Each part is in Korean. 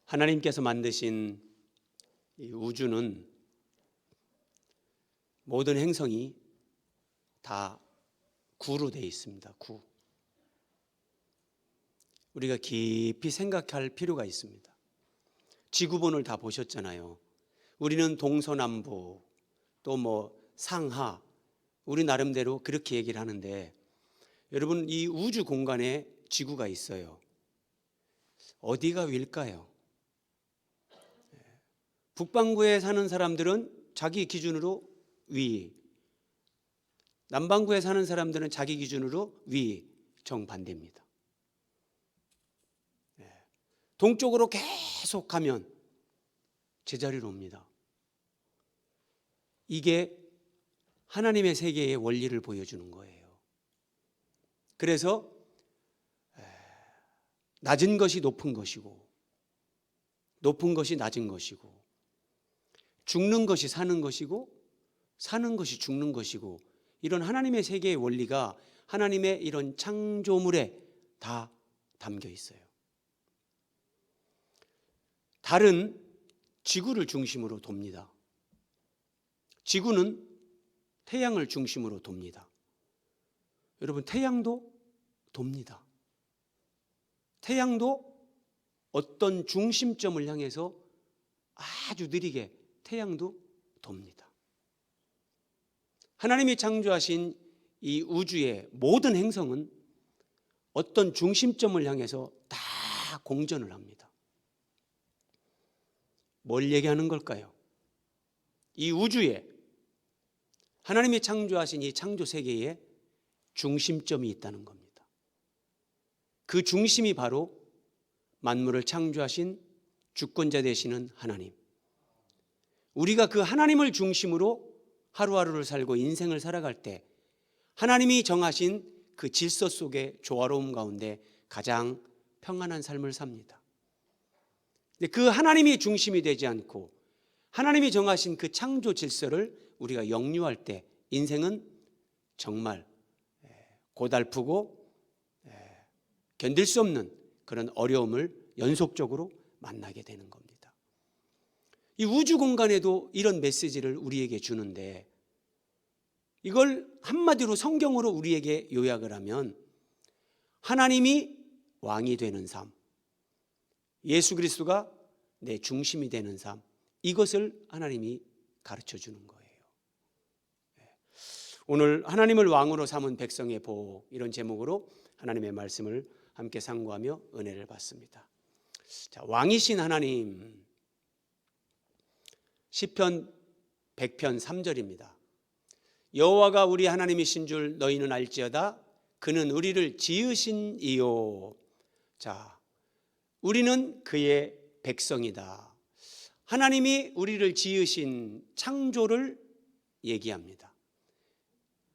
하나님께서 만드신 이 우주는 모든 행성이 다 구로 되어 있습니다. 구. 우리가 깊이 생각할 필요가 있습니다. 지구본을 다 보셨잖아요. 우리는 동서남북 또 상하, 우리 나름대로 그렇게 얘기를 하는데, 여러분, 이 우주 공간에 지구가 있어요. 어디가 위일까요? 북반구에 사는 사람들은 자기 기준으로 위, 남반구에 사는 사람들은 자기 기준으로 위, 정반대입니다. 동쪽으로 계속 가면 제자리로 옵니다. 이게 하나님의 세계의 원리를 보여주는 거예요. 그래서 낮은 것이 높은 것이고, 높은 것이 낮은 것이고, 죽는 것이 사는 것이고, 사는 것이 죽는 것이고, 이런 하나님의 세계의 원리가 하나님의 이런 창조물에 다 담겨 있어요. 달은 지구를 중심으로 돕니다. 지구는 태양을 중심으로 돕니다. 여러분, 태양도 돕니다. 태양도 어떤 중심점을 향해서 아주 느리게 태양도 돕니다. 하나님이 창조하신 이 우주의 모든 행성은 어떤 중심점을 향해서 다 공전을 합니다. 뭘 얘기하는 걸까요? 이 우주에 하나님이 창조하신 이 창조 세계에 중심점이 있다는 겁니다. 그 중심이 바로 만물을 창조하신 주권자 되시는 하나님. 우리가 그 하나님을 중심으로 하루하루를 살고 인생을 살아갈 때 하나님이 정하신 그 질서 속의 조화로움 가운데 가장 평안한 삶을 삽니다. 근데 그 하나님이 중심이 되지 않고 하나님이 정하신 그 창조 질서를 우리가 역류할 때 인생은 정말 고달프고 견딜 수 없는 그런 어려움을 연속적으로 만나게 되는 겁니다. 이 우주 공간에도 이런 메시지를 우리에게 주는데, 이걸 한마디로 성경으로 우리에게 요약을 하면 하나님이 왕이 되는 삶, 예수 그리스도가 내 중심이 되는 삶, 이것을 하나님이 가르쳐 주는 거예요. 오늘 하나님을 왕으로 삼은 백성의 복, 이런 제목으로 하나님의 말씀을 함께 상고하며 은혜를 받습니다. 자, 왕이신 하나님, 시편 100편 3절입니다. 여호와가 우리 하나님이신 줄 너희는 알지어다. 그는 우리를 지으신 이요. 자, 우리는 그의 백성이다. 하나님이 우리를 지으신 창조를 얘기합니다.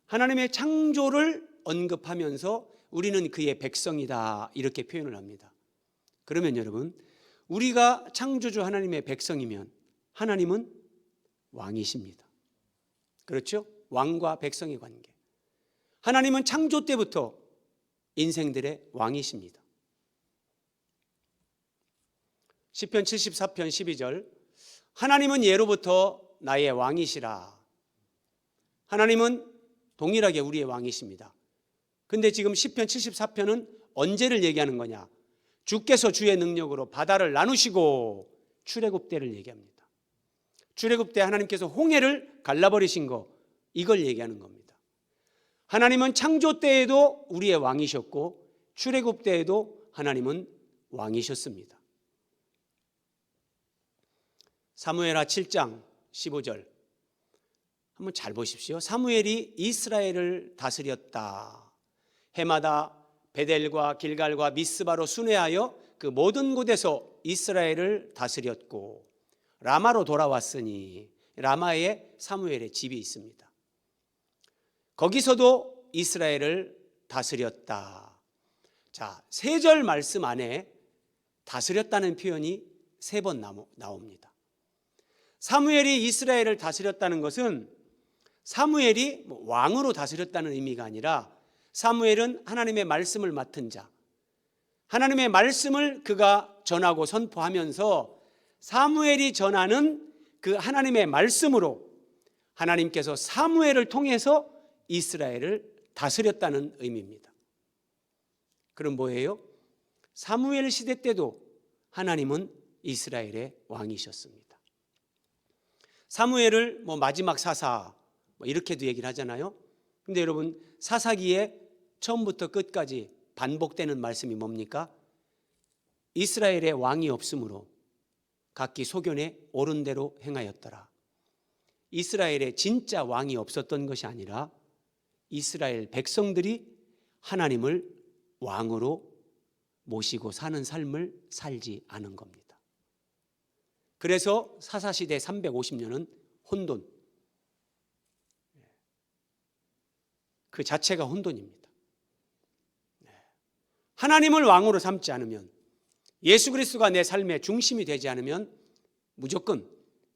하나님의 창조를 언급하면서 우리는 그의 백성이다, 이렇게 표현을 합니다. 그러면 여러분, 우리가 창조주 하나님의 백성이면 하나님은 왕이십니다. 그렇죠? 왕과 백성의 관계. 하나님은 창조 때부터 인생들의 왕이십니다. 시편 74편 12절, 하나님은 예로부터 나의 왕이시라. 하나님은 동일하게 우리의 왕이십니다. 근데 지금 시편 74편은 언제를 얘기하는 거냐? 주께서 주의 능력으로 바다를 나누시고 출애굽 때를 얘기합니다. 출애굽 때 하나님께서 홍해를 갈라버리신 거, 이걸 얘기하는 겁니다. 하나님은 창조 때에도 우리의 왕이셨고 출애굽 때에도 하나님은 왕이셨습니다. 사무엘하 7장 15절 한번 잘 보십시오. 사무엘이 이스라엘을 다스렸다. 해마다 베델과 길갈과 미스바로 순회하여 그 모든 곳에서 이스라엘을 다스렸고 라마로 돌아왔으니, 라마에 사무엘의 집이 있습니다. 거기서도 이스라엘을 다스렸다. 자, 3절 말씀 안에 다스렸다는 표현이 3번 나옵니다. 사무엘이 이스라엘을 다스렸다는 것은 사무엘이 왕으로 다스렸다는 의미가 아니라, 사무엘은 하나님의 말씀을 맡은 자, 하나님의 말씀을 그가 전하고 선포하면서 사무엘이 전하는 그 하나님의 말씀으로 하나님께서 사무엘을 통해서 이스라엘을 다스렸다는 의미입니다. 그럼 뭐예요? 사무엘 시대 때도 하나님은 이스라엘의 왕이셨습니다. 사무엘을 마지막 사사 이렇게도 얘기를 하잖아요. 근데 여러분, 사사기에 처음부터 끝까지 반복되는 말씀이 뭡니까? 이스라엘의 왕이 없으므로 각기 소견에 옳은 대로 행하였더라. 이스라엘에 진짜 왕이 없었던 것이 아니라 이스라엘 백성들이 하나님을 왕으로 모시고 사는 삶을 살지 않은 겁니다. 그래서 사사시대 350년은 혼돈, 그 자체가 혼돈입니다. 하나님을 왕으로 삼지 않으면, 예수 그리스도가 내 삶의 중심이 되지 않으면 무조건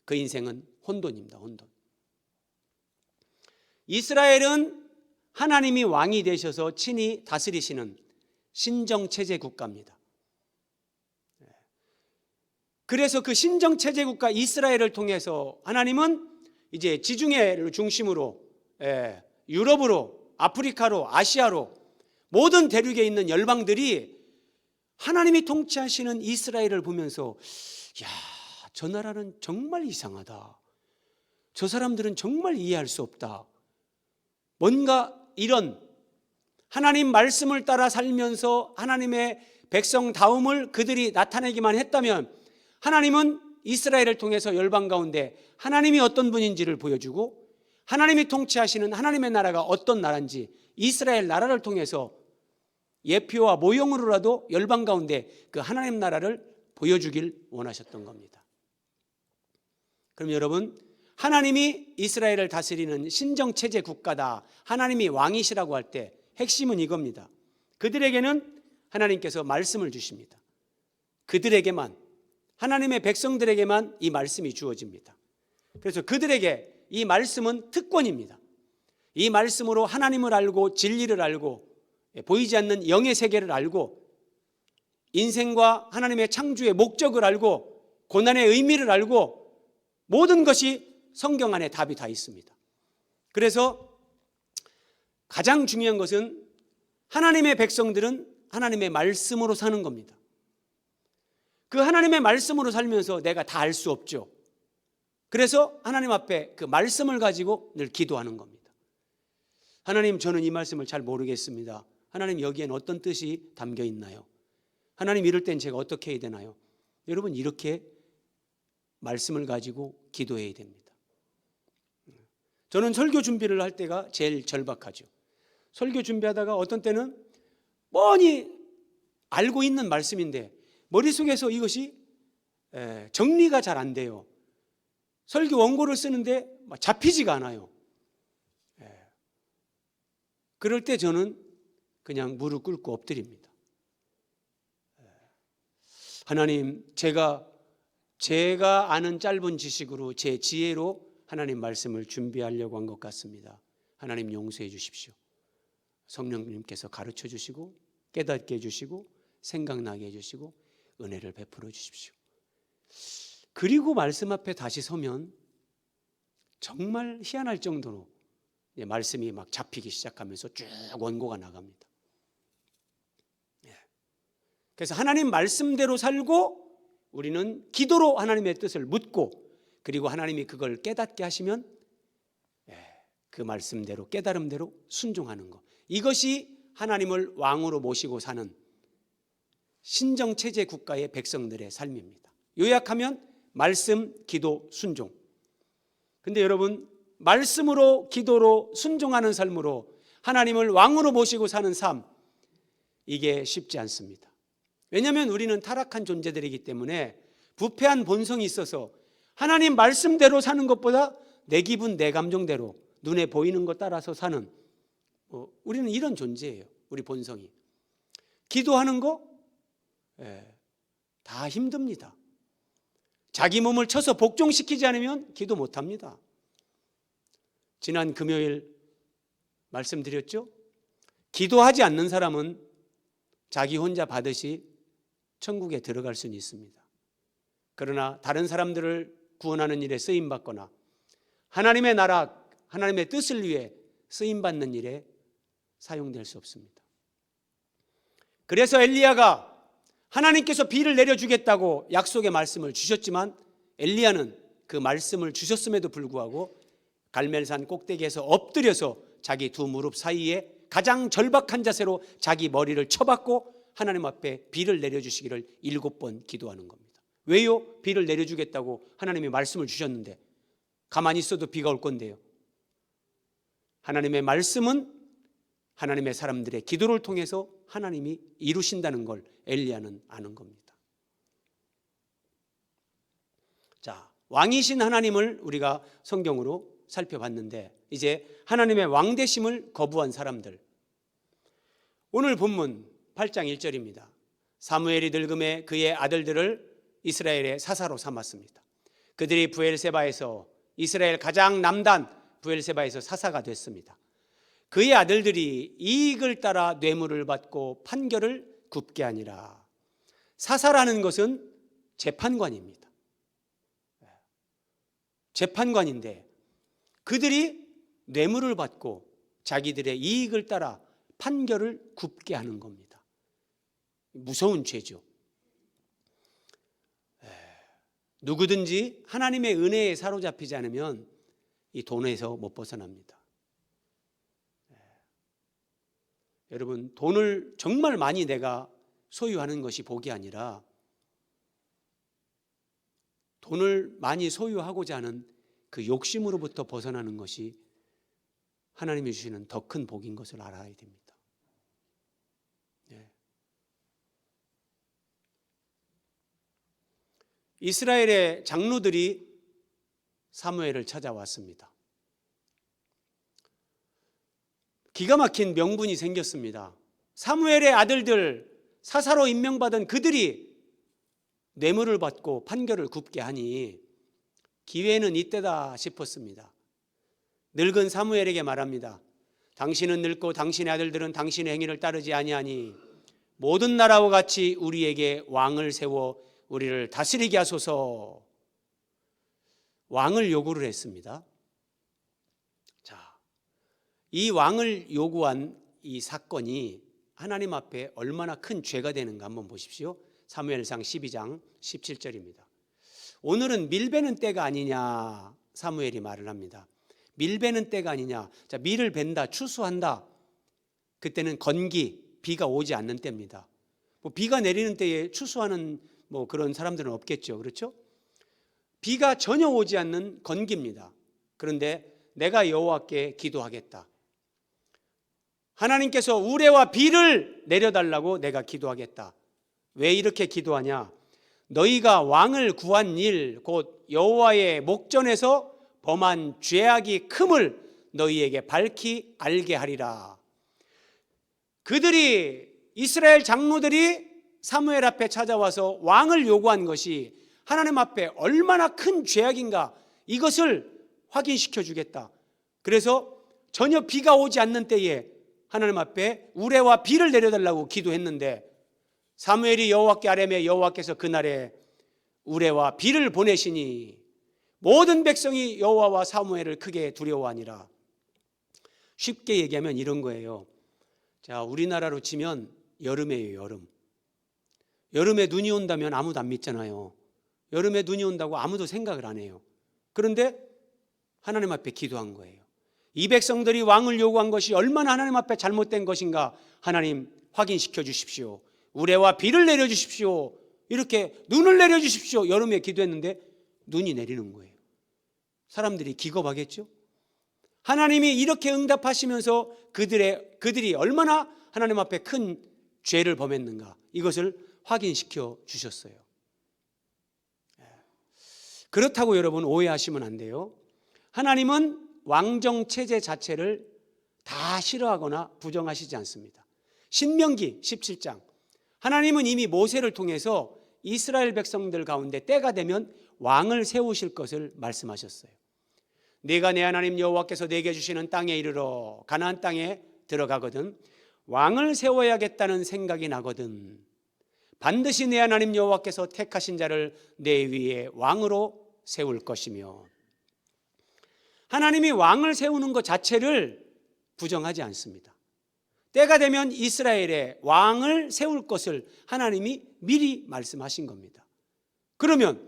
그 인생은 혼돈입니다. 혼돈. 이스라엘은 하나님이 왕이 되셔서 친히 다스리시는 신정체제 국가입니다. 그래서 그 신정체제 국가 이스라엘을 통해서 하나님은 이제 지중해를 중심으로 유럽으로, 아프리카로, 아시아로 모든 대륙에 있는 열방들이 하나님이 통치하시는 이스라엘을 보면서, 야, 저 나라는 정말 이상하다. 저 사람들은 정말 이해할 수 없다. 뭔가 이런 하나님 말씀을 따라 살면서 하나님의 백성다움을 그들이 나타내기만 했다면 하나님은 이스라엘을 통해서 열방 가운데 하나님이 어떤 분인지를 보여주고, 하나님이 통치하시는 하나님의 나라가 어떤 나라인지 이스라엘 나라를 통해서 예표와 모형으로라도 열방 가운데 그 하나님 나라를 보여주길 원하셨던 겁니다. 그럼 여러분, 하나님이 이스라엘을 다스리는 신정체제 국가다, 하나님이 왕이시라고 할 때 핵심은 이겁니다. 그들에게는 하나님께서 말씀을 주십니다. 그들에게만, 하나님의 백성들에게만 이 말씀이 주어집니다. 그래서 그들에게 이 말씀은 특권입니다. 이 말씀으로 하나님을 알고 진리를 알고 보이지 않는 영의 세계를 알고 인생과 하나님의 창조의 목적을 알고 고난의 의미를 알고 모든 것이 성경 안에 답이 다 있습니다. 그래서 가장 중요한 것은 하나님의 백성들은 하나님의 말씀으로 사는 겁니다. 그 하나님의 말씀으로 살면서 내가 다 알 수 없죠. 그래서 하나님 앞에 그 말씀을 가지고 늘 기도하는 겁니다. 하나님, 저는 이 말씀을 잘 모르겠습니다. 하나님, 여기엔 어떤 뜻이 담겨 있나요? 하나님, 이럴 땐 제가 어떻게 해야 되나요? 여러분, 이렇게 말씀을 가지고 기도해야 됩니다. 저는 설교 준비를 할 때가 제일 절박하죠. 설교 준비하다가 어떤 때는 뻔히 알고 있는 말씀인데 머릿속에서 이것이 정리가 잘 안 돼요. 설교 원고를 쓰는데 잡히지가 않아요. 그럴 때 저는 그냥 무릎 꿇고 엎드립니다. 하나님, 제가 아는 짧은 지식으로 제 지혜로 하나님 말씀을 준비하려고 한 것 같습니다. 하나님, 용서해 주십시오. 성령님께서 가르쳐 주시고 깨닫게 해주시고 생각나게 해주시고 은혜를 베풀어 주십시오. 그리고 말씀 앞에 다시 서면 정말 희한할 정도로 말씀이 막 잡히기 시작하면서 쭉 원고가 나갑니다. 그래서 하나님 말씀대로 살고 우리는 기도로 하나님의 뜻을 묻고, 그리고 하나님이 그걸 깨닫게 하시면 그 말씀대로 깨달음대로 순종하는 것, 이것이 하나님을 왕으로 모시고 사는 신정체제 국가의 백성들의 삶입니다. 요약하면 말씀, 기도, 순종. 근데 여러분, 말씀으로 기도로 순종하는 삶으로 하나님을 왕으로 모시고 사는 삶, 이게 쉽지 않습니다. 왜냐하면 우리는 타락한 존재들이기 때문에 부패한 본성이 있어서 하나님 말씀대로 사는 것보다 내 기분, 내 감정대로 눈에 보이는 것 따라서 사는, 우리는 이런 존재예요. 우리 본성이. 기도하는 거 다 힘듭니다. 자기 몸을 쳐서 복종시키지 않으면 기도 못합니다. 지난 금요일 말씀드렸죠? 기도하지 않는 사람은 자기 혼자 받으시 천국에 들어갈 수는 있습니다. 그러나 다른 사람들을 구원하는 일에 쓰임받거나 하나님의 나라, 하나님의 뜻을 위해 쓰임받는 일에 사용될 수 없습니다. 그래서 엘리야가 하나님께서 비를 내려주겠다고 약속의 말씀을 주셨지만 엘리야는 그 말씀을 주셨음에도 불구하고 갈멜산 꼭대기에서 엎드려서 자기 두 무릎 사이에 가장 절박한 자세로 자기 머리를 쳐박고 하나님 앞에 비를 내려주시기를 7번 기도하는 겁니다. 왜요? 비를 내려주겠다고 하나님이 말씀을 주셨는데 가만히 있어도 비가 올 건데요. 하나님의 말씀은 하나님의 사람들의 기도를 통해서 하나님이 이루신다는 걸 엘리야는 아는 겁니다. 자, 왕이신 하나님을 우리가 성경으로 살펴봤는데 이제 하나님의 왕되심을 거부한 사람들, 오늘 본문 8장 1절입니다. 사무엘이 늙음에 그의 아들들을 이스라엘의 사사로 삼았습니다. 그들이 브엘세바에서 이스라엘 가장 남단 브엘세바에서 사사가 됐습니다. 그의 아들들이 이익을 따라 뇌물을 받고 판결을 굽게 하니라. 사사라는 것은 재판관입니다. 재판관인데 그들이 뇌물을 받고 자기들의 이익을 따라 판결을 굽게 하는 겁니다. 무서운 죄죠. 누구든지 하나님의 은혜에 사로잡히지 않으면 이 돈에서 못 벗어납니다. 여러분, 돈을 정말 많이 내가 소유하는 것이 복이 아니라 돈을 많이 소유하고자 하는 그 욕심으로부터 벗어나는 것이 하나님이 주시는 더 큰 복인 것을 알아야 됩니다. 이스라엘의 장로들이 사무엘을 찾아왔습니다. 기가 막힌 명분이 생겼습니다. 사무엘의 아들들, 사사로 임명받은 그들이 뇌물을 받고 판결을 굽게 하니 기회는 이때다 싶었습니다. 늙은 사무엘에게 말합니다. 당신은 늙고 당신의 아들들은 당신의 행위를 따르지 아니하니 모든 나라와 같이 우리에게 왕을 세워 우리를 다스리게 하소서. 왕을 요구를 했습니다. 자, 이 왕을 요구한 이 사건이 하나님 앞에 얼마나 큰 죄가 되는가 한번 보십시오. 사무엘상 12장 17절입니다. 오늘은 밀베는 때가 아니냐 사무엘이 말을 합니다. 밀베는 때가 아니냐. 자, 밀을 벤다, 추수한다. 그때는 건기, 비가 오지 않는 때입니다. 뭐 비가 내리는 때에 추수하는 뭐 그런 사람들은 없겠죠. 그렇죠? 비가 전혀 오지 않는 건기입니다. 그런데 내가 여호와께 기도하겠다. 하나님께서 우레와 비를 내려달라고 내가 기도하겠다. 왜 이렇게 기도하냐? 너희가 왕을 구한 일, 곧 여호와의 목전에서 범한 죄악이 큼을 너희에게 밝히 알게 하리라. 그들이, 이스라엘 장로들이 사무엘 앞에 찾아와서 왕을 요구한 것이 하나님 앞에 얼마나 큰 죄악인가, 이것을 확인시켜 주겠다. 그래서 전혀 비가 오지 않는 때에 하나님 앞에 우레와 비를 내려달라고 기도했는데 사무엘이 여호와께 아뢰매 여호와께서 그날에 우레와 비를 보내시니 모든 백성이 여호와와 사무엘을 크게 두려워하니라. 쉽게 얘기하면 이런 거예요. 자, 우리나라로 치면 여름이에요. 여름. 여름에 눈이 온다면 아무도 안 믿잖아요. 여름에 눈이 온다고 아무도 생각을 안 해요. 그런데 하나님 앞에 기도한 거예요. 이 백성들이 왕을 요구한 것이 얼마나 하나님 앞에 잘못된 것인가 하나님 확인시켜 주십시오. 우레와 비를 내려주십시오. 이렇게 눈을 내려주십시오. 여름에 기도했는데 눈이 내리는 거예요. 사람들이 기겁하겠죠? 하나님이 이렇게 응답하시면서 그들이 얼마나 하나님 앞에 큰 죄를 범했는가, 이것을 확인시켜 주셨어요. 그렇다고 여러분 오해하시면 안 돼요. 하나님은 왕정 체제 자체를 다 싫어하거나 부정하시지 않습니다. 신명기 17장, 하나님은 이미 모세를 통해서 이스라엘 백성들 가운데 때가 되면 왕을 세우실 것을 말씀하셨어요. 네가 내 하나님 여호와께서 내게 주시는 땅에 이르러 가나안 땅에 들어가거든 왕을 세워야겠다는 생각이 나거든 반드시 내 하나님 여호와께서 택하신 자를 내 위에 왕으로 세울 것이며, 하나님이 왕을 세우는 것 자체를 부정하지 않습니다. 때가 되면 이스라엘에 왕을 세울 것을 하나님이 미리 말씀하신 겁니다. 그러면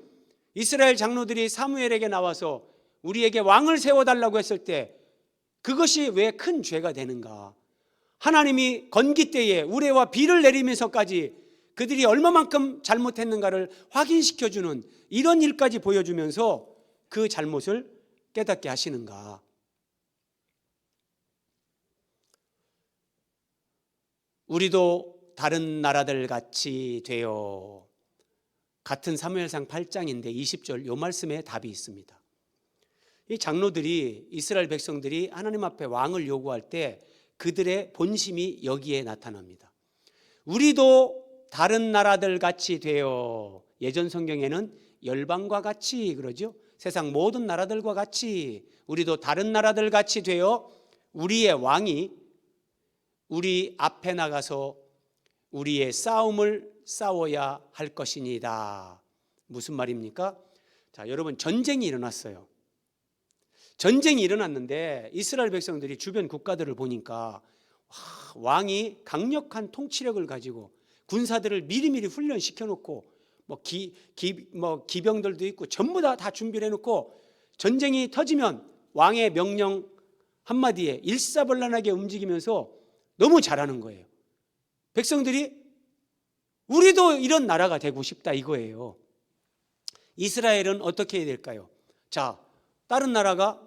이스라엘 장로들이 사무엘에게 나와서 우리에게 왕을 세워달라고 했을 때 그것이 왜 큰 죄가 되는가? 하나님이 건기 때에 우레와 비를 내리면서까지 그들이 얼마만큼 잘못했는가를 확인시켜주는 이런 일까지 보여주면서 그 잘못을 깨닫게 하시는가? 우리도 다른 나라들 같이 되어, 같은 사무엘상 8장인데 20절 요 말씀에 답이 있습니다. 이 장로들이, 이스라엘 백성들이 하나님 앞에 왕을 요구할 때 그들의 본심이 여기에 나타납니다. 우리도 다른 나라들 같이 되어, 예전 성경에는 열방과 같이 그러죠. 세상 모든 나라들과 같이, 우리도 다른 나라들 같이 되어 우리의 왕이 우리 앞에 나가서 우리의 싸움을 싸워야 할 것이니다. 무슨 말입니까? 자, 여러분, 전쟁이 일어났어요. 전쟁이 일어났는데 이스라엘 백성들이 주변 국가들을 보니까 왕이 강력한 통치력을 가지고 군사들을 미리미리 훈련시켜 놓고 기병들도 있고 전부 다 준비를 해놓고 전쟁이 터지면 왕의 명령 한마디에 일사불란하게 움직이면서 너무 잘하는 거예요. 백성들이 우리도 이런 나라가 되고 싶다 이거예요. 이스라엘은 어떻게 해야 될까요? 자, 다른 나라가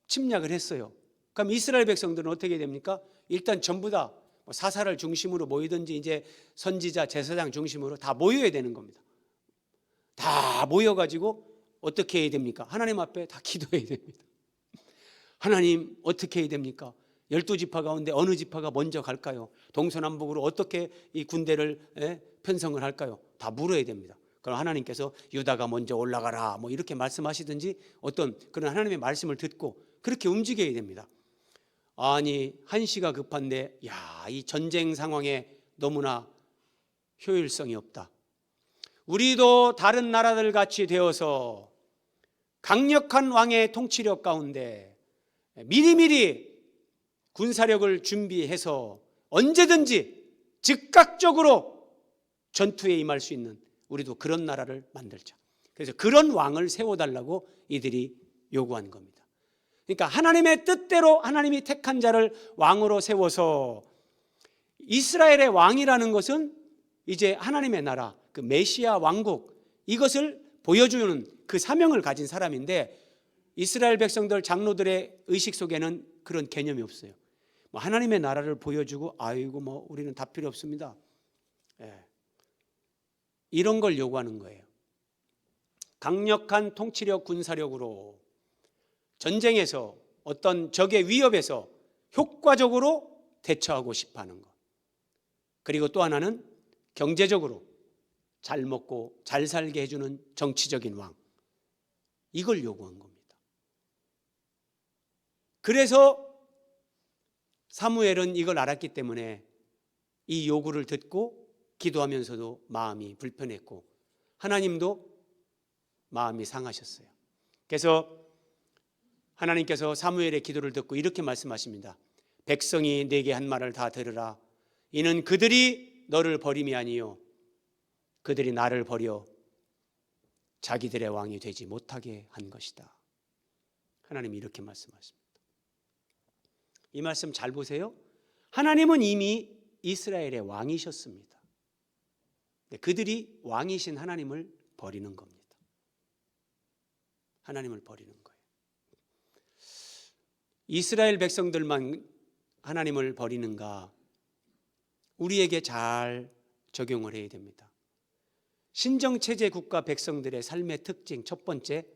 침략을 했어요. 그럼 이스라엘 백성들은 어떻게 됩니까? 일단 전부 다 사사를 중심으로 모이든지 이제 선지자, 제사장 중심으로 다 모여야 되는 겁니다. 다 모여가지고 어떻게 해야 됩니까? 하나님 앞에 다 기도해야 됩니다. 하나님, 어떻게 해야 됩니까? 12지파 가운데 어느 지파가 먼저 갈까요? 동서남북으로 어떻게 이 군대를 편성을 할까요? 다 물어야 됩니다. 그럼 하나님께서 유다가 먼저 올라가라 뭐 이렇게 말씀하시든지 어떤 그런 하나님의 말씀을 듣고 그렇게 움직여야 됩니다. 아니, 한시가 급한데 이 전쟁 상황에 너무나 효율성이 없다. 우리도 다른 나라들 같이 되어서 강력한 왕의 통치력 가운데 미리미리 군사력을 준비해서 언제든지 즉각적으로 전투에 임할 수 있는 우리도 그런 나라를 만들자. 그래서 그런 왕을 세워달라고 이들이 요구한 겁니다. 그러니까 하나님의 뜻대로 하나님이 택한 자를 왕으로 세워서, 이스라엘의 왕이라는 것은 이제 하나님의 나라, 그 메시아 왕국, 이것을 보여주는 그 사명을 가진 사람인데, 이스라엘 백성들 장로들의 의식 속에는 그런 개념이 없어요. 하나님의 나라를 보여주고 아이고 우리는 다 필요 없습니다. 이런 걸 요구하는 거예요. 강력한 통치력, 군사력으로 전쟁에서 어떤 적의 위협에서 효과적으로 대처하고 싶어하는 것. 그리고 또 하나는 경제적으로 잘 먹고 잘 살게 해주는 정치적인 왕. 이걸 요구한 겁니다. 그래서 사무엘은 이걸 알았기 때문에 이 요구를 듣고 기도하면서도 마음이 불편했고 하나님도 마음이 상하셨어요. 그래서 하나님께서 사무엘의 기도를 듣고 이렇게 말씀하십니다. 백성이 내게 한 말을 다 들으라. 이는 그들이 너를 버림이 아니요 그들이 나를 버려 자기들의 왕이 되지 못하게 한 것이다. 하나님이 이렇게 말씀하십니다. 이 말씀 잘 보세요. 하나님은 이미 이스라엘의 왕이셨습니다. 그들이 왕이신 하나님을 버리는 겁니다. 하나님을 버리는 거예요. 이스라엘 백성들만 하나님을 버리는가? 우리에게 잘 적용을 해야 됩니다. 신정체제 국가 백성들의 삶의 특징, 첫 번째,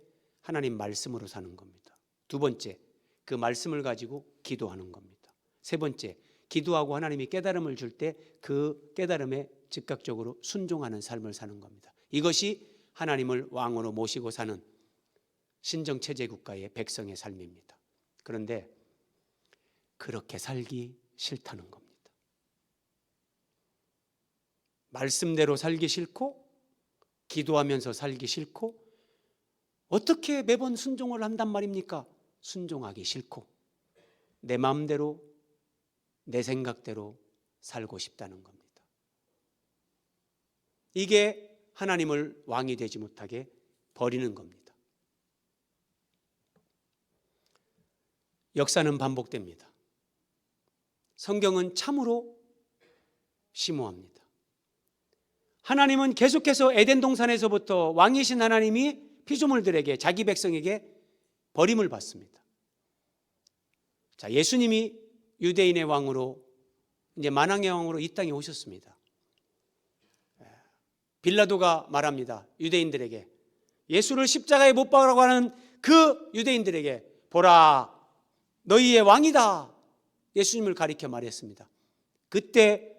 하나님 말씀으로 사는 겁니다. 두 번째, 그 말씀을 가지고 기도하는 겁니다. 세 번째, 기도하고 하나님이 깨달음을 줄 때 그 깨달음에 즉각적으로 순종하는 삶을 사는 겁니다. 이것이 하나님을 왕으로 모시고 사는 신정체제 국가의 백성의 삶입니다. 그런데 그렇게 살기 싫다는 겁니다. 말씀대로 살기 싫고 기도하면서 살기 싫고 어떻게 매번 순종을 한단 말입니까? 순종하기 싫고 내 마음대로 내 생각대로 살고 싶다는 겁니다. 이게 하나님을 왕이 되지 못하게 버리는 겁니다. 역사는 반복됩니다. 성경은 참으로 심오합니다. 하나님은 계속해서 에덴 동산에서부터 왕이신 하나님이 피조물들에게 자기 백성에게 버림을 받습니다. 자, 예수님이 유대인의 왕으로 이제 만왕의 왕으로 이 땅에 오셨습니다. 빌라도가 말합니다. 유대인들에게 예수를 십자가에 못 박으라고 하는 그 유대인들에게 보라 너희의 왕이다. 예수님을 가리켜 말했습니다. 그때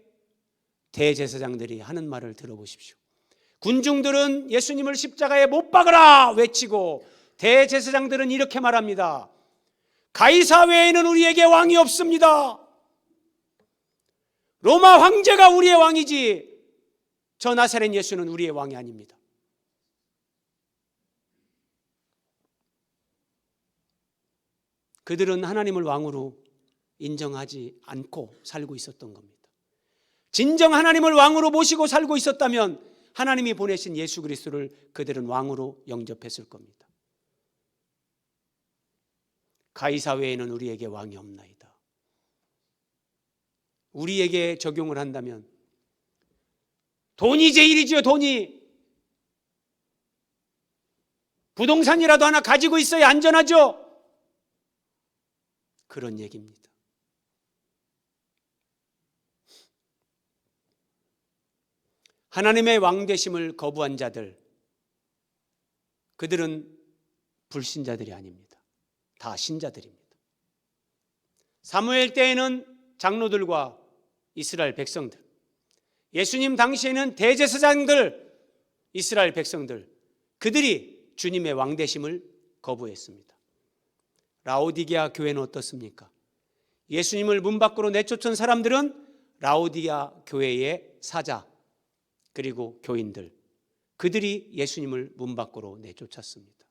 대제사장들이 하는 말을 들어보십시오. 군중들은 예수님을 십자가에 못 박으라 외치고 대제사장들은 이렇게 말합니다. 가이사 외에는 우리에게 왕이 없습니다. 로마 황제가 우리의 왕이지 저 나사렛 예수는 우리의 왕이 아닙니다. 그들은 하나님을 왕으로 인정하지 않고 살고 있었던 겁니다. 진정 하나님을 왕으로 모시고 살고 있었다면 하나님이 보내신 예수 그리스도를 그들은 왕으로 영접했을 겁니다. 가이사 외에는 우리에게 왕이 없나이다. 우리에게 적용을 한다면 돈이 제일이지요. 돈이. 부동산이라도 하나 가지고 있어야 안전하죠. 그런 얘기입니다. 하나님의 왕되심을 거부한 자들, 그들은 불신자들이 아닙니다. 다 신자들입니다. 사무엘 때에는 장로들과 이스라엘 백성들, 예수님 당시에는 대제사장들, 이스라엘 백성들, 그들이 주님의 왕되심을 거부했습니다. 라오디게아 교회는 어떻습니까? 예수님을 문 밖으로 내쫓은 사람들은 라오디게아 교회의 사자 그리고 교인들, 그들이 예수님을 문 밖으로 내쫓았습니다.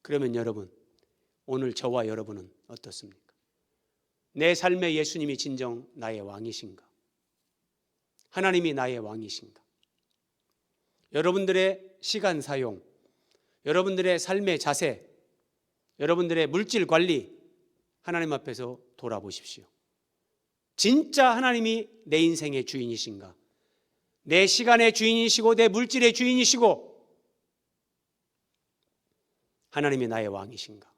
그러면 여러분, 오늘 저와 여러분은 어떻습니까? 내 삶에 예수님이 진정 나의 왕이신가? 하나님이 나의 왕이신가? 여러분들의 시간 사용, 여러분들의 삶의 자세, 여러분들의 물질 관리, 하나님 앞에서 돌아보십시오. 진짜 하나님이 내 인생의 주인이신가? 내 시간의 주인이시고 내 물질의 주인이시고 하나님이 나의 왕이신가?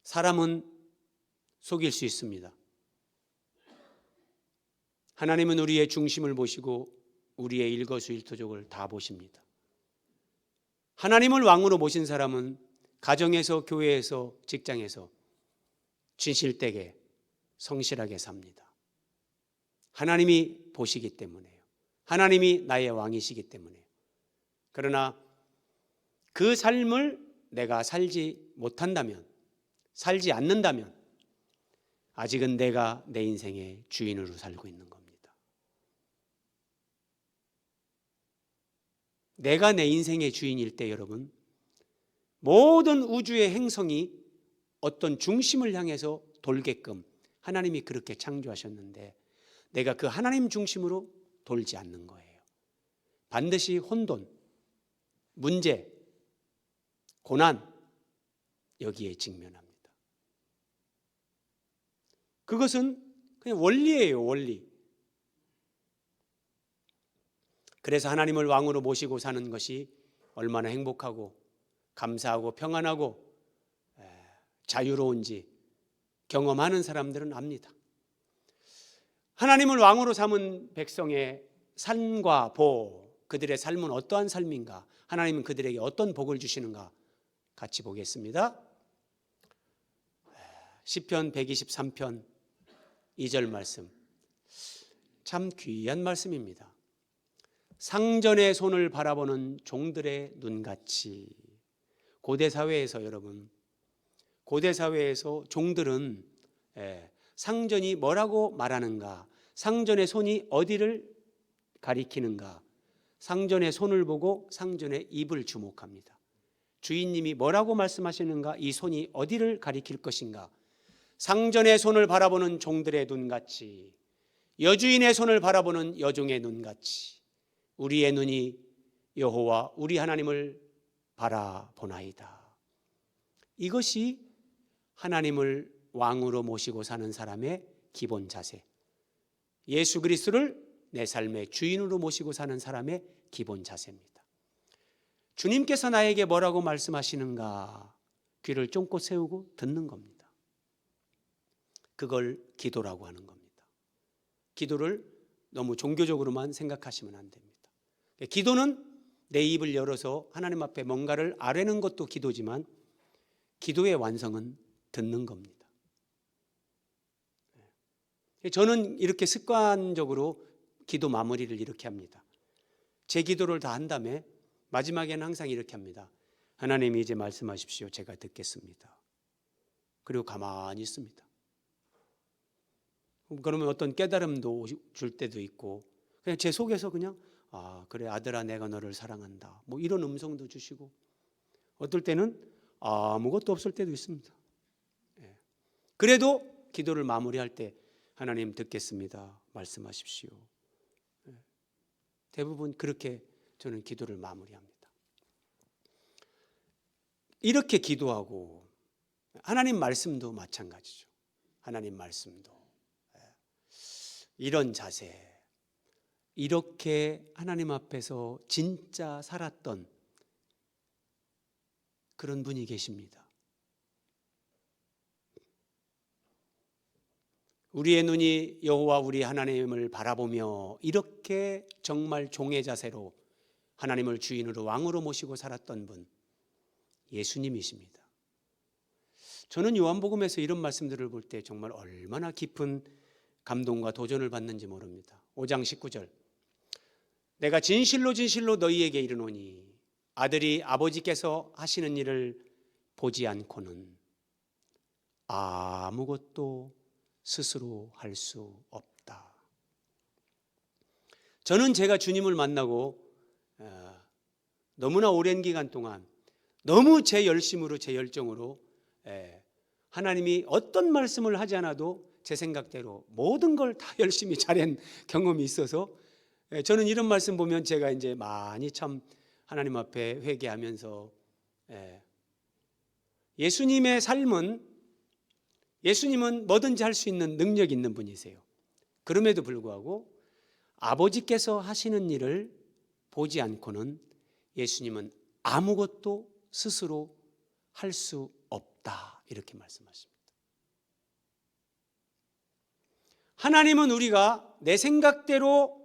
사람은 속일 수 있습니다. 하나님은 우리의 중심을 보시고 우리의 일거수일투족을 다 보십니다. 하나님을 왕으로 모신 사람은 가정에서, 교회에서, 직장에서 진실되게 성실하게 삽니다. 하나님이 보시기 때문에요. 하나님이 나의 왕이시기 때문에요. 그러나 그 삶을 내가 살지 못한다면, 살지 않는다면 아직은 내가 내 인생의 주인으로 살고 있는 겁니다. 내가 내 인생의 주인일 때 여러분, 모든 우주의 행성이 어떤 중심을 향해서 돌게끔 하나님이 그렇게 창조하셨는데 내가 그 하나님 중심으로 돌지 않는 거예요. 반드시 혼돈, 문제, 고난 여기에 직면합니다. 그것은 그냥 원리예요, 원리. 그래서 하나님을 왕으로 모시고 사는 것이 얼마나 행복하고 감사하고 평안하고 자유로운지 경험하는 사람들은 압니다. 하나님을 왕으로 삼은 백성의 삶과 보, 그들의 삶은 어떠한 삶인가? 하나님은 그들에게 어떤 복을 주시는가? 같이 보겠습니다. 시편 123편 2절 말씀, 참 귀한 말씀입니다. 상전의 손을 바라보는 종들의 눈같이. 고대사회에서 여러분, 고대사회에서 종들은 상전이 뭐라고 말하는가, 상전의 손이 어디를 가리키는가? 상전의 손을 보고 상전의 입을 주목합니다. 주인님이 뭐라고 말씀하시는가? 이 손이 어디를 가리킬 것인가? 상전의 손을 바라보는 종들의 눈같이, 여주인의 손을 바라보는 여종의 눈같이 우리의 눈이 여호와 우리 하나님을 바라보나이다. 이것이 하나님을 왕으로 모시고 사는 사람의 기본 자세, 예수 그리스도를 내 삶의 주인으로 모시고 사는 사람의 기본 자세입니다. 주님께서 나에게 뭐라고 말씀하시는가? 귀를 쫑긋 세우고 듣는 겁니다. 그걸 기도라고 하는 겁니다. 기도를 너무 종교적으로만 생각하시면 안 됩니다. 기도는 내 입을 열어서 하나님 앞에 뭔가를 아뢰는 것도 기도지만 기도의 완성은 듣는 겁니다. 저는 이렇게 습관적으로 기도 마무리를 이렇게 합니다. 제 기도를 다 한 다음에 마지막에는 항상 이렇게 합니다. 하나님이 이제 말씀하십시오. 제가 듣겠습니다. 그리고 가만히 있습니다. 그러면 어떤 깨달음도 줄 때도 있고 그냥 제 속에서 그냥 그래 아들아 내가 너를 사랑한다 뭐 이런 음성도 주시고 어떨 때는 아무것도 없을 때도 있습니다. 그래도 기도를 마무리할 때 하나님 듣겠습니다. 말씀하십시오. 대부분 그렇게 저는 기도를 마무리합니다. 이렇게 기도하고 하나님 말씀도 마찬가지죠. 하나님 말씀도 이런 자세, 이렇게 하나님 앞에서 진짜 살았던 그런 분이 계십니다. 우리의 눈이 여호와 우리 하나님을 바라보며 이렇게 정말 종의 자세로 하나님을 주인으로 왕으로 모시고 살았던 분, 예수님이십니다. 저는 요한복음에서 이런 말씀들을 볼 때 정말 얼마나 깊은 감동과 도전을 받는지 모릅니다. 5장 19절 내가 진실로 진실로 너희에게 이르노니 아들이 아버지께서 하시는 일을 보지 않고는 아무것도 스스로 할 수 없다. 저는 제가 주님을 만나고 너무나 오랜 기간 동안 너무 제 열심으로 제 열정으로 하나님이 어떤 말씀을 하지 않아도 제 생각대로 모든 걸 다 열심히 잘한 경험이 있어서 저는 이런 말씀 보면 제가 이제 많이 참 하나님 앞에 회개하면서 예수님의 삶은 예수님은 뭐든지 할 수 있는 능력 있는 분이세요. 그럼에도 불구하고 아버지께서 하시는 일을 보지 않고는 예수님은 아무것도 스스로 할 수 없다 이렇게 말씀하십니다. 하나님은 우리가 내 생각대로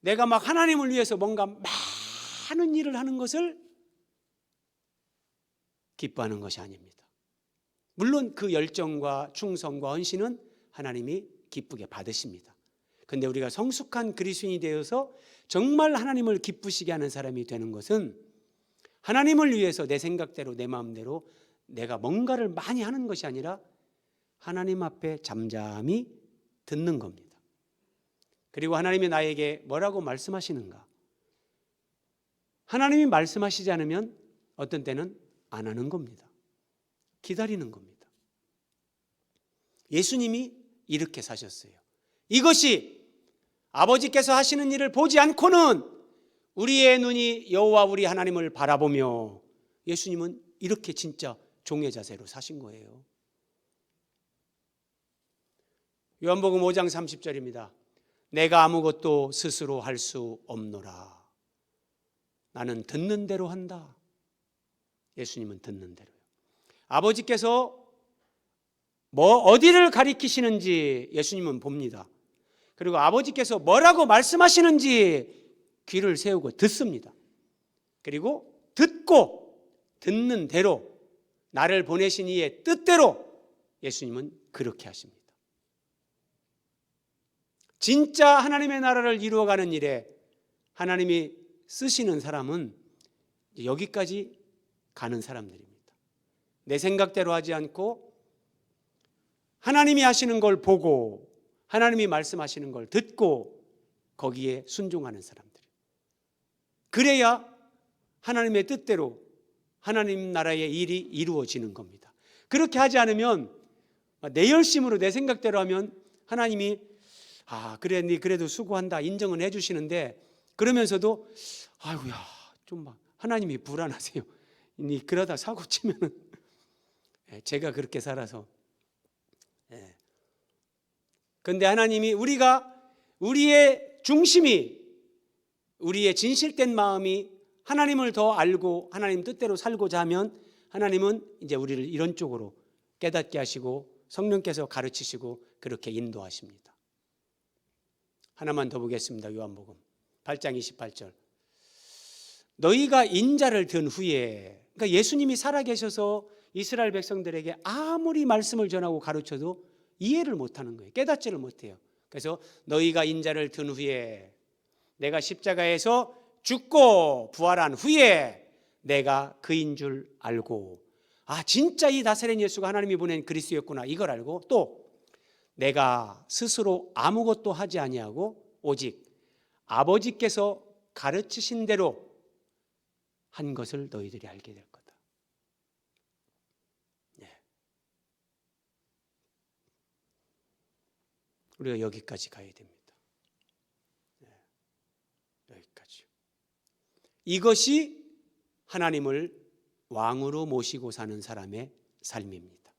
내가 막 하나님을 위해서 뭔가 많은 일을 하는 것을 기뻐하는 것이 아닙니다. 물론 그 열정과 충성과 헌신은 하나님이 기쁘게 받으십니다. 그런데 우리가 성숙한 그리스도인이 되어서 정말 하나님을 기쁘시게 하는 사람이 되는 것은 하나님을 위해서 내 생각대로 내 마음대로 내가 뭔가를 많이 하는 것이 아니라 하나님 앞에 잠잠히 듣는 겁니다. 그리고 하나님이 나에게 뭐라고 말씀하시는가? 하나님이 말씀하시지 않으면 어떤 때는 안 하는 겁니다. 기다리는 겁니다. 예수님이 이렇게 사셨어요. 이것이 아버지께서 하시는 일을 보지 않고는 우리의 눈이 여호와 우리 하나님을 바라보며 예수님은 이렇게 진짜 종의 자세로 사신 거예요. 요한복음 5장 30절입니다. 내가 아무것도 스스로 할 수 없노라. 나는 듣는 대로 한다. 예수님은 듣는 대로요. 아버지께서 어디를 가리키시는지 예수님은 봅니다. 그리고 아버지께서 뭐라고 말씀하시는지 귀를 세우고 듣습니다. 그리고 듣는 대로 나를 보내신 이의 뜻대로 예수님은 그렇게 하십니다. 진짜 하나님의 나라를 이루어가는 일에 하나님이 쓰시는 사람은 여기까지 가는 사람들입니다. 내 생각대로 하지 않고 하나님이 하시는 걸 보고 하나님이 말씀하시는 걸 듣고 거기에 순종하는 사람들. 그래야 하나님의 뜻대로 하나님 나라의 일이 이루어지는 겁니다. 그렇게 하지 않으면 내 열심으로 내 생각대로 하면 하나님이 그래 네 그래도 수고한다 인정은 해주시는데 그러면서도 아이고야 좀 막 하나님이 불안하세요. 니 그러다 사고 치면은 제가 그렇게 살아서. 그런데 하나님이 우리가 우리의 중심이 우리의 진실된 마음이 하나님을 더 알고 하나님 뜻대로 살고자 하면 하나님은 이제 우리를 이런 쪽으로 깨닫게 하시고 성령께서 가르치시고 그렇게 인도하십니다. 하나만 더 보겠습니다. 요한복음 8장 28절. 너희가 인자를 든 후에, 그러니까 예수님이 살아계셔서 이스라엘 백성들에게 아무리 말씀을 전하고 가르쳐도 이해를 못하는 거예요. 깨닫지를 못해요. 그래서 너희가 인자를 든 후에, 내가 십자가에서 죽고 부활한 후에 내가 그인 줄 알고, 진짜 이 나사렛 예수가 하나님이 보낸 그리스도였구나, 이걸 알고, 또 내가 스스로 아무것도 하지 아니하고 오직 아버지께서 가르치신 대로 한 것을 너희들이 알게 될 거다. 우리가 여기까지 가야 됩니다. 여기까지. 이것이 하나님을 왕으로 모시고 사는 사람의 삶입니다.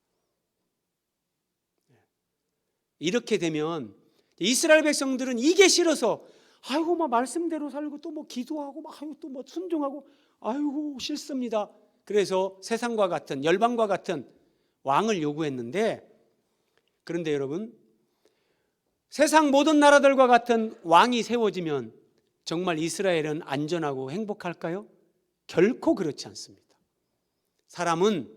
이렇게 되면 이스라엘 백성들은 이게 싫어서 아이고 막 말씀대로 살고 또 뭐 기도하고 막 또 뭐 순종하고 아이고 싫습니다. 그래서 세상과 같은 열방과 같은 왕을 요구했는데, 그런데 여러분 세상 모든 나라들과 같은 왕이 세워지면 정말 이스라엘은 안전하고 행복할까요? 결코 그렇지 않습니다. 사람은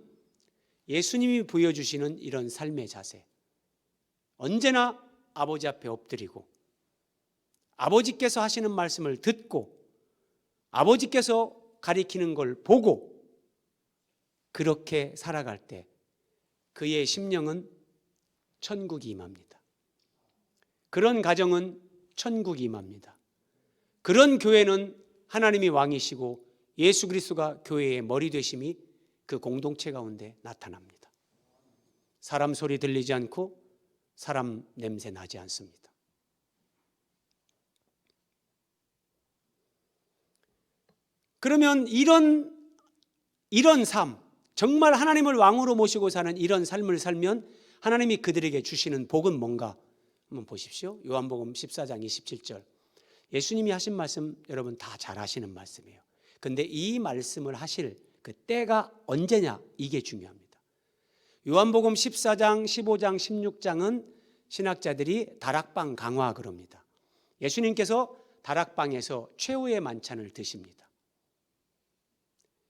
예수님이 보여주시는 이런 삶의 자세, 언제나 아버지 앞에 엎드리고 아버지께서 하시는 말씀을 듣고 아버지께서 가리키는 걸 보고 그렇게 살아갈 때 그의 심령은 천국이 임합니다. 그런 가정은 천국이 임합니다. 그런 교회는 하나님이 왕이시고 예수 그리스도가 교회의 머리 되심이 그 공동체 가운데 나타납니다. 사람 소리 들리지 않고 사람 냄새 나지 않습니다. 그러면 이런 삶, 정말 하나님을 왕으로 모시고 사는 이런 삶을 살면 하나님이 그들에게 주시는 복은 뭔가 한번 보십시오. 요한복음 14장 27절. 예수님이 하신 말씀 여러분 다 잘 아시는 말씀이에요. 그런데 이 말씀을 하실 그 때가 언제냐, 이게 중요합니다. 요한복음 14장, 15장, 16장은 신학자들이 다락방 강화 그럽니다. 예수님께서 다락방에서 최후의 만찬을 드십니다.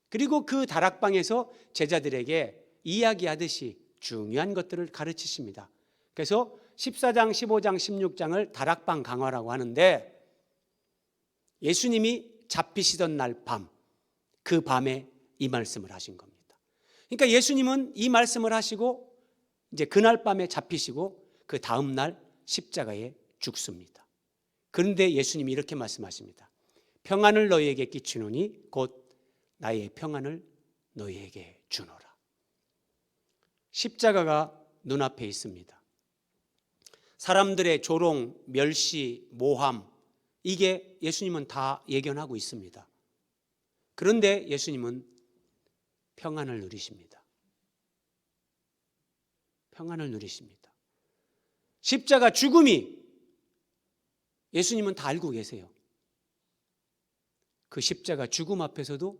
그리고 그 다락방에서 제자들에게 이야기하듯이 중요한 것들을 가르치십니다. 그래서 14장, 15장, 16장을 다락방 강화라고 하는데, 예수님이 잡히시던 날 밤, 그 밤에 이 말씀을 하신 겁니다. 그러니까 예수님은 이 말씀을 하시고 이제 그날 밤에 잡히시고 그 다음 날 십자가에 죽습니다. 그런데 예수님이 이렇게 말씀하십니다. 평안을 너희에게 끼치노니 곧 나의 평안을 너희에게 주노라. 십자가가 눈앞에 있습니다. 사람들의 조롱, 멸시, 모함, 이게 예수님은 다 예견하고 있습니다. 그런데 예수님은 평안을 누리십니다. 평안을 누리십니다. 십자가 죽음이 예수님은 다 알고 계세요. 그 십자가 죽음 앞에서도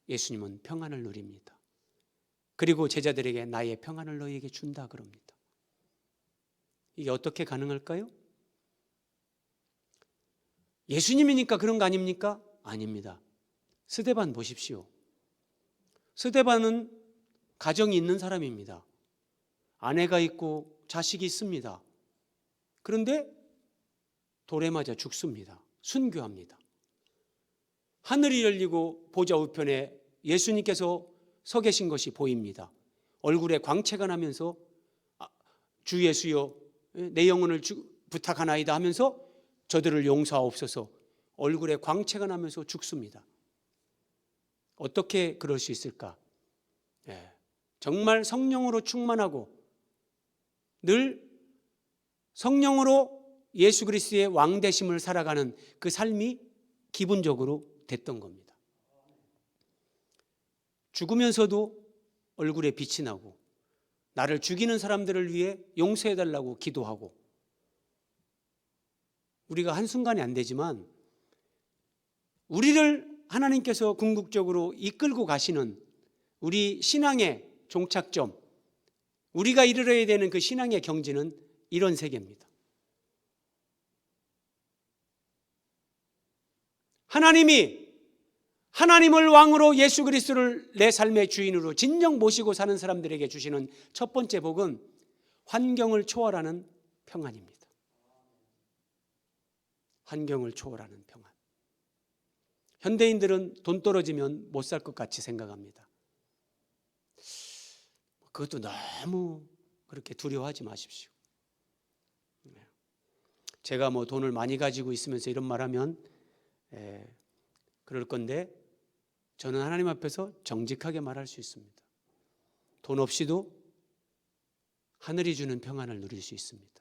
예수님은 평안을 누립니다. 그리고 제자들에게 나의 평안을 너희에게 준다 그럽니다. 이게 어떻게 가능할까요? 예수님이니까 그런 거 아닙니까? 아닙니다. 스데반 보십시오. 스데반은 가정이 있는 사람입니다. 아내가 있고 자식이 있습니다. 그런데 돌에 맞아 죽습니다. 순교합니다. 하늘이 열리고 보좌 우편에 예수님께서 서 계신 것이 보입니다. 얼굴에 광채가 나면서 주 예수여 내 영혼을 부탁하나이다 하면서 저들을 용서하옵소서 얼굴에 광채가 나면서 죽습니다. 어떻게 그럴 수 있을까? 정말 성령으로 충만하고 늘 성령으로 예수 그리스도의 왕되심을 살아가는 그 삶이 기본적으로 됐던 겁니다. 죽으면서도 얼굴에 빛이 나고 나를 죽이는 사람들을 위해 용서해달라고 기도하고, 우리가 한순간에 안 되지만 우리를 하나님께서 궁극적으로 이끌고 가시는 우리 신앙의 종착점, 우리가 이르러야 되는 그 신앙의 경지는 이런 세계입니다. 하나님을 왕으로 예수 그리스도를 내 삶의 주인으로 진정 모시고 사는 사람들에게 주시는 첫 번째 복은 환경을 초월하는 평안입니다. 환경을 초월하는 평안. 현대인들은 돈 떨어지면 못 살 것 같이 생각합니다. 그것도 너무 그렇게 두려워하지 마십시오. 제가 뭐 돈을 많이 가지고 있으면서 이런 말하면 그럴 건데, 저는 하나님 앞에서 정직하게 말할 수 있습니다. 돈 없이도 하늘이 주는 평안을 누릴 수 있습니다.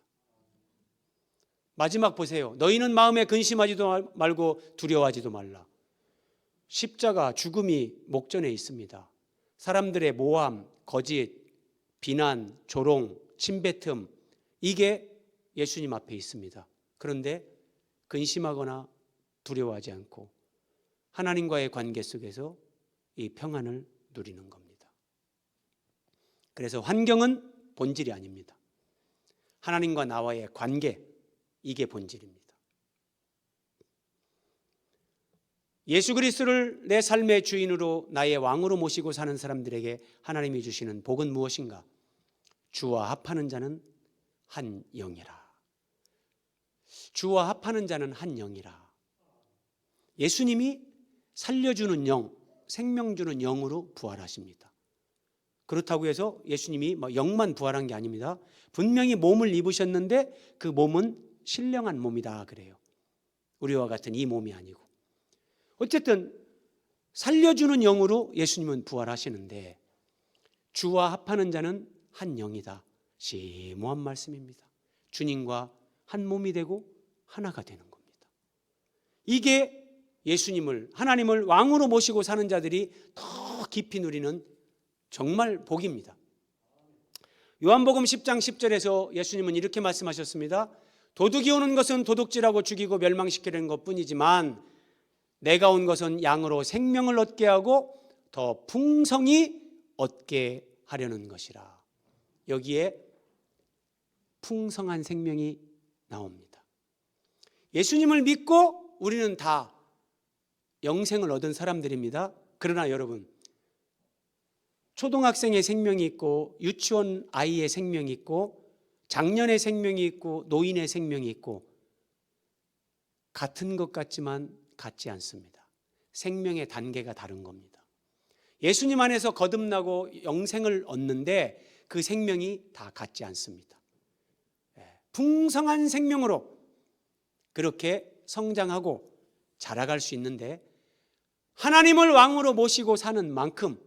마지막 보세요. 너희는 마음에 근심하지도 말고 두려워하지도 말라. 십자가, 죽음이 목전에 있습니다. 사람들의 모함, 거짓, 비난, 조롱, 침뱉음, 이게 예수님 앞에 있습니다. 그런데 근심하거나 두려워하지 않고 하나님과의 관계 속에서 이 평안을 누리는 겁니다. 그래서 환경은 본질이 아닙니다. 하나님과 나와의 관계, 이게 본질입니다. 예수 그리스도를 내 삶의 주인으로 나의 왕으로 모시고 사는 사람들에게 하나님이 주시는 복은 무엇인가? 주와 합하는 자는 한 영이라. 주와 합하는 자는 한 영이라. 예수님이 살려주는 영, 생명 주는 영으로 부활하십니다. 그렇다고 해서 예수님이 영만 부활한 게 아닙니다. 분명히 몸을 입으셨는데 그 몸은 신령한 몸이다 그래요. 우리와 같은 이 몸이 아니고. 어쨌든 살려주는 영으로 예수님은 부활하시는데, 주와 합하는 자는 한 영이다. 심오한 말씀입니다. 주님과 한 몸이 되고 하나가 되는 겁니다. 이게 예수님을, 하나님을 왕으로 모시고 사는 자들이 더 깊이 누리는 정말 복입니다. 요한복음 10장 10절에서 예수님은 이렇게 말씀하셨습니다. 도둑이 오는 것은 도둑질하고 죽이고 멸망시키려는 것뿐이지만 내가 온 것은 양으로 생명을 얻게 하고 더 풍성히 얻게 하려는 것이라. 여기에 풍성한 생명이 나옵니다. 예수님을 믿고 우리는 다 영생을 얻은 사람들입니다. 그러나 여러분, 초등학생의 생명이 있고 유치원 아이의 생명이 있고 장년의 생명이 있고 노인의 생명이 있고, 같은 것 같지만 같지 않습니다. 생명의 단계가 다른 겁니다. 예수님 안에서 거듭나고 영생을 얻는데 그 생명이 다 같지 않습니다. 풍성한 생명으로 그렇게 성장하고 자라갈 수 있는데, 하나님을 왕으로 모시고 사는 만큼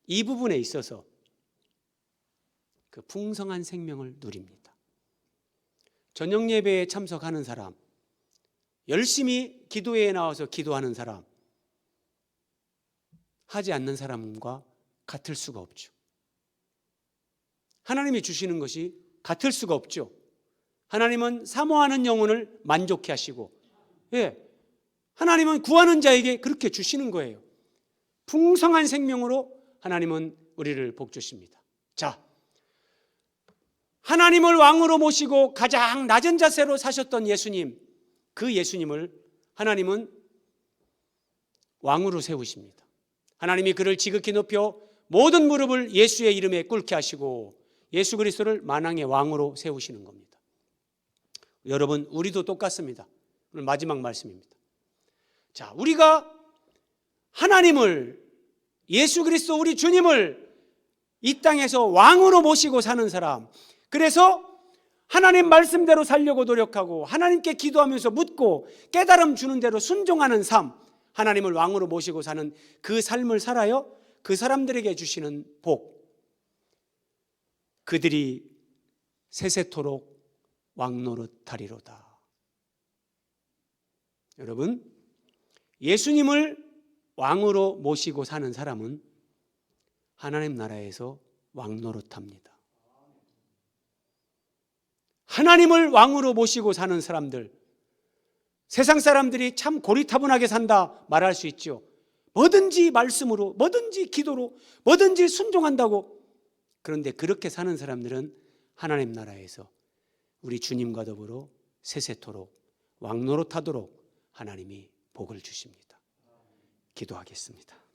이 부분에 있어서 그 풍성한 생명을 누립니다. 저녁 예배에 참석하는 사람, 열심히 기도회에 나와서 기도하는 사람, 하지 않는 사람과 같을 수가 없죠. 하나님이 주시는 것이 같을 수가 없죠. 하나님은 사모하는 영혼을 만족해 하시고, 하나님은 구하는 자에게 그렇게 주시는 거예요. 풍성한 생명으로 하나님은 우리를 복주십니다. 자, 하나님을 왕으로 모시고 가장 낮은 자세로 사셨던 예수님, 그 예수님을 하나님은 왕으로 세우십니다. 하나님이 그를 지극히 높여 모든 무릎을 예수의 이름에 꿇게 하시고 예수 그리스도를 만왕의 왕으로 세우시는 겁니다. 여러분, 우리도 똑같습니다. 오늘 마지막 말씀입니다. 자, 우리가 하나님을, 예수 그리스도 우리 주님을 이 땅에서 왕으로 모시고 사는 사람, 그래서 하나님 말씀대로 살려고 노력하고 하나님께 기도하면서 묻고 깨달음 주는 대로 순종하는 삶, 하나님을 왕으로 모시고 사는 그 삶을 살아요. 그 사람들에게 주시는 복, 그들이 세세토록 왕노릇하리로다. 여러분, 예수님을 왕으로 모시고 사는 사람은 하나님 나라에서 왕노릇합니다. 하나님을 왕으로 모시고 사는 사람들, 세상 사람들이 참 고리타분하게 산다 말할 수 있죠. 뭐든지 말씀으로, 뭐든지 기도로, 뭐든지 순종한다고. 그런데 그렇게 사는 사람들은 하나님 나라에서 우리 주님과 더불어 세세토록 왕노릇하도록 하나님이 복을 주십니다. 기도하겠습니다.